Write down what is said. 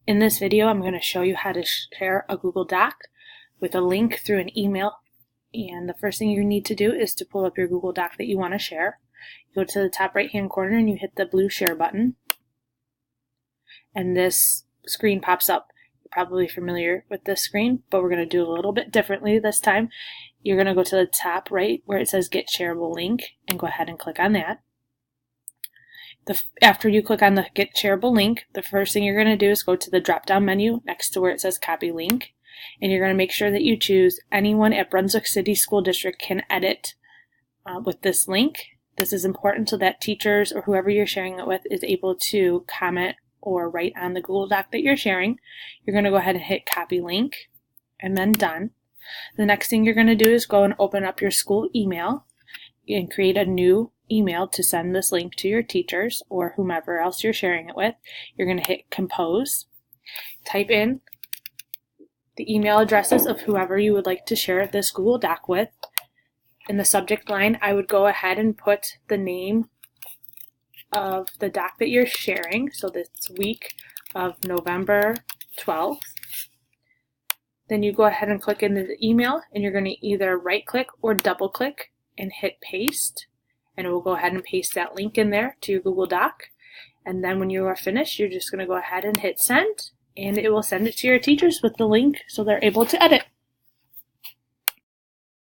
In this video, I'm going to show you how to share a Google Doc with a link through an email. And the first thing you need to do is to pull up your Google Doc that you want to share. You go to the top right hand corner and you hit the blue share button. And this screen pops up. You're probably familiar with this screen, but we're going to do it a little bit differently this time. You're going to go to the top right where it says Get Shareable Link and go ahead and click on that. After you click on the Get Shareable Link, the first thing you're going to do is go to the drop-down menu next to where it says Copy Link, and you're going to make sure that you choose Anyone at Brunswick City School District can edit with this link. This is important so that teachers or whoever you're sharing it with is able to comment or write on the Google Doc that you're sharing. You're going to go ahead and hit Copy Link and then Done. The next thing you're going to do is go and open up your school email and create a new email to send this link to your teachers or whomever else you're sharing it with. You're going to hit Compose, type in the email addresses of whoever you would like to share this Google Doc with. In the subject line, I would go ahead and put the name of the doc that you're sharing, so this week of November 12th. Then you go ahead and click into the email, and you're going to either right click or double click and hit paste, and it will go ahead and paste that link in there to your Google Doc. And then when you are finished, you're just going to go ahead and hit send, and it will send it to your teachers with the link so they're able to edit.